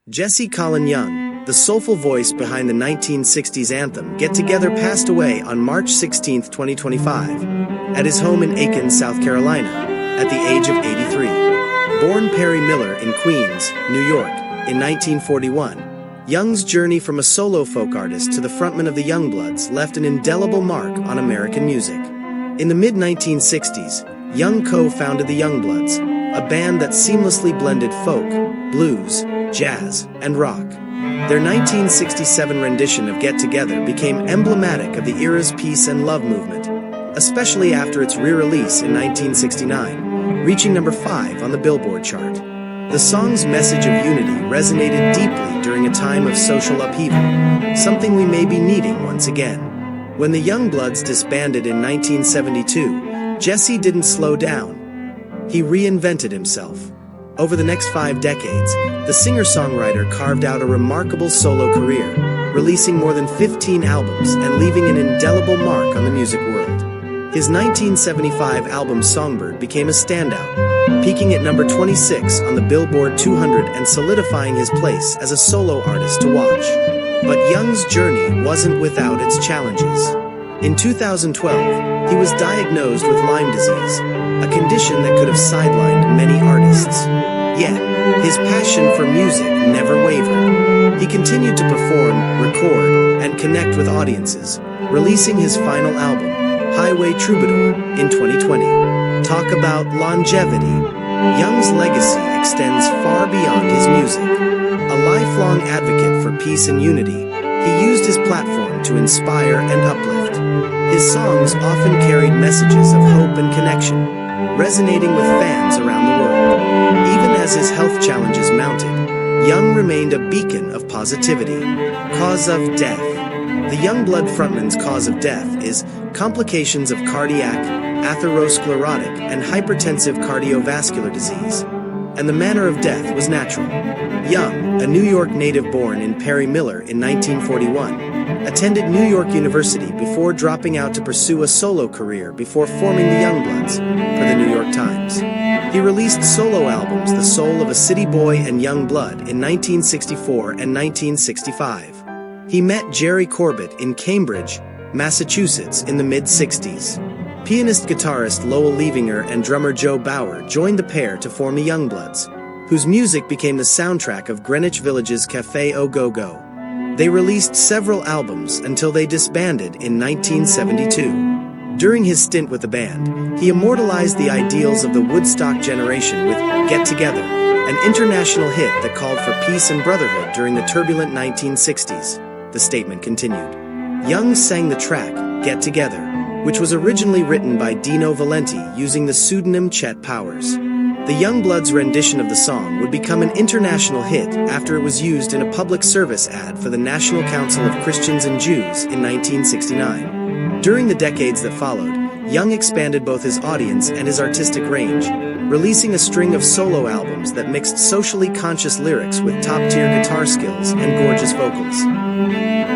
Jesse Colin Young, the soulful voice behind the 1960s anthem Get Together, passed away on March 16, 2025, at his home in Aiken, South Carolina, at the age of 83. Born Perry Miller in Queens, New York, in 1941, Young's journey from a solo folk artist to the frontman of the Youngbloods left an indelible mark on American music. In the mid-1960s, Young co-founded the Youngbloods, a band that seamlessly blended folk, blues, jazz, and rock. Their 1967 rendition of Get Together became emblematic of the era's peace and love movement, especially after its re-release in 1969, reaching number 5 on the Billboard chart. The song's message of unity resonated deeply during a time of social upheaval, something we may be needing once again. When the Youngbloods disbanded in 1972, Jesse didn't slow down. He reinvented himself. Over the next 5 decades, the singer-songwriter carved out a remarkable solo career, releasing more than 15 albums and leaving an indelible mark on the music world. His 1975 album Songbird became a standout, peaking at number 26 on the Billboard 200 and solidifying his place as a solo artist to watch. But Young's journey wasn't without its challenges. In 2012, he was diagnosed with Lyme disease, a condition that could have sidelined many artists. Yet, his passion for music never wavered. He continued to perform, record, and connect with audiences, releasing his final album, Highway Troubadour, in 2020. Talk about longevity. Young's legacy extends far beyond his music. A lifelong advocate for peace and unity, he used his platform to inspire and uplift. His songs often carried messages of hope and connection, resonating with fans around the world. Even as his health challenges mounted, Young remained a beacon of positivity. Cause of death. The Youngblood frontman's cause of death is complications of cardiac, atherosclerotic, and hypertensive cardiovascular disease, and the manner of death was natural. Young, a New York native born in Perry Miller in 1941, attended New York University before dropping out to pursue a solo career before forming the Youngbloods for the New York Times. He released solo albums The Soul of a City Boy and Young Blood in 1964 and 1965. He met Jerry Corbett in Cambridge, Massachusetts in the mid-60s. Pianist-guitarist Lowell Leavinger and drummer Joe Bauer joined the pair to form the Youngbloods, whose music became the soundtrack of Greenwich Village's Café Au Go-Go. They released several albums until they disbanded in 1972. During his stint with the band, he immortalized the ideals of the Woodstock generation with Get Together, an international hit that called for peace and brotherhood during the turbulent 1960s. The statement continued. Young sang the track, Get Together, which was originally written by Dino Valenti using the pseudonym Chet Powers. The Youngbloods' rendition of the song would become an international hit after it was used in a public service ad for the National Council of Christians and Jews in 1969. During the decades that followed, Young expanded both his audience and his artistic range, releasing a string of solo albums that mixed socially conscious lyrics with top-tier guitar skills and gorgeous vocals.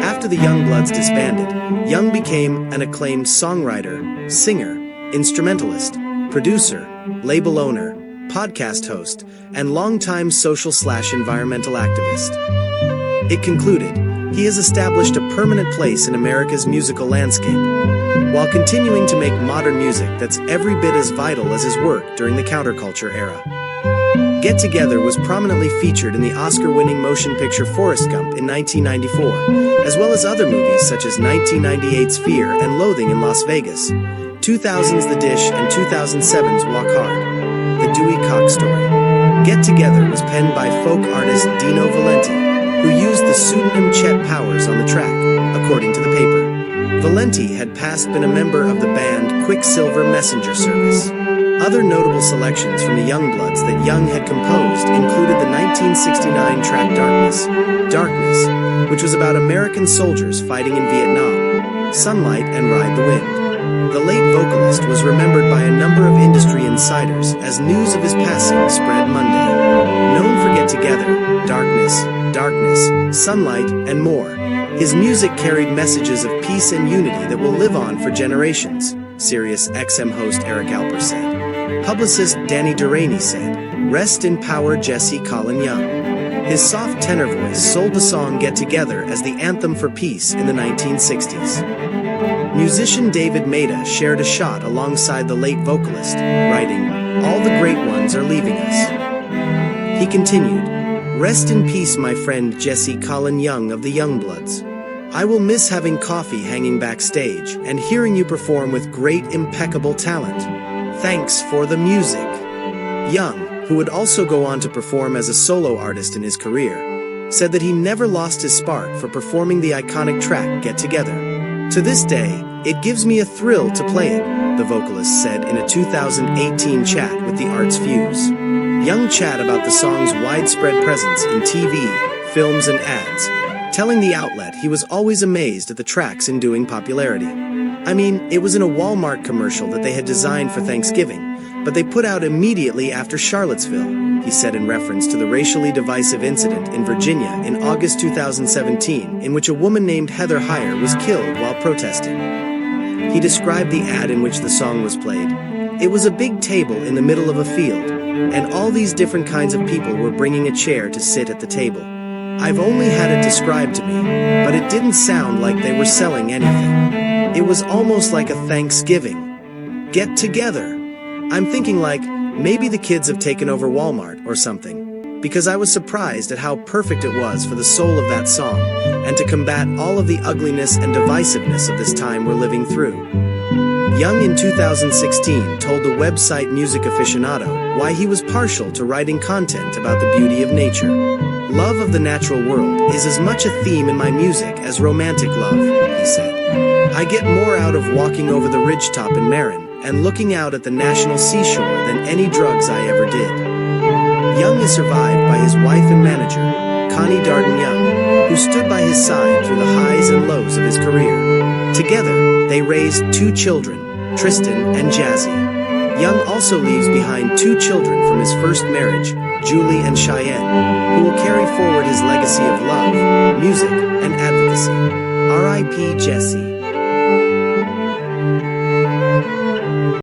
After the Youngbloods disbanded, Young became an acclaimed songwriter, singer, instrumentalist, producer, label owner, podcast host, and longtime social/environmental activist. It concluded, he has established a permanent place in America's musical landscape, while continuing to make modern music that's every bit as vital as his work during the counterculture era. Get Together was prominently featured in the Oscar-winning motion picture Forrest Gump in 1994, as well as other movies such as 1998's Fear and Loathing in Las Vegas, 2000's The Dish, and 2007's Walk Hard. The Dewey Cox Story. Get Together was penned by folk artist Dino Valenti, who used the pseudonym Chet Powers on the track, according to the paper. Valenti had past been a member of the band Quicksilver Messenger Service. Other notable selections from the Youngbloods that Young had composed included the 1969 track Darkness, which was about American soldiers fighting in Vietnam, Sunlight, and Ride the Wind. The late vocalist was remembered by a number of industry insiders as news of his passing spread Monday. Known for Get Together, Darkness, Sunlight, and more, his music carried messages of peace and unity that will live on for generations, Sirius XM host Eric Alper said. Publicist Danny Durrani said, "Rest in power, Jesse Colin Young." His soft tenor voice sold the song Get Together as the anthem for peace in the 1960s. Musician David Maida shared a shot alongside the late vocalist, writing, "All the great ones are leaving us." He continued, "Rest in peace, my friend Jesse Colin Young of the Youngbloods. I will miss having coffee hanging backstage and hearing you perform with great impeccable talent. Thanks for the music." Young, who would also go on to perform as a solo artist in his career, said that he never lost his spark for performing the iconic track Get Together. "To this day, it gives me a thrill to play it," the vocalist said in a 2018 chat with the Arts Fuse. Young chat about the song's widespread presence in TV, films and ads, telling the outlet he was always amazed at the track's enduring popularity. "I mean, it was in a Walmart commercial that they had designed for Thanksgiving, but they put out immediately after Charlottesville," he said in reference to the racially divisive incident in Virginia in August 2017 in which a woman named Heather Heyer was killed while protesting. He described the ad in which the song was played. "It was a big table in the middle of a field, and all these different kinds of people were bringing a chair to sit at the table. I've only had it described to me, but it didn't sound like they were selling anything. It was almost like a Thanksgiving get together. I'm thinking like, maybe the kids have taken over Walmart or something, because I was surprised at how perfect it was for the soul of that song, and to combat all of the ugliness and divisiveness of this time we're living through." Young in 2016 told the website Music Aficionado why he was partial to writing content about the beauty of nature. "Love of the natural world is as much a theme in my music as romantic love," he said. "I get more out of walking over the ridgetop in Marin and looking out at the national seashore than any drugs I ever did." Young is survived by his wife and manager, Connie Darden Young, who stood by his side through the highs and lows of his career. Together, they raised 2 children, Tristan and Jazzy. Young also leaves behind 2 children from his first marriage, Julie and Cheyenne, who will carry forward his legacy of love, music, and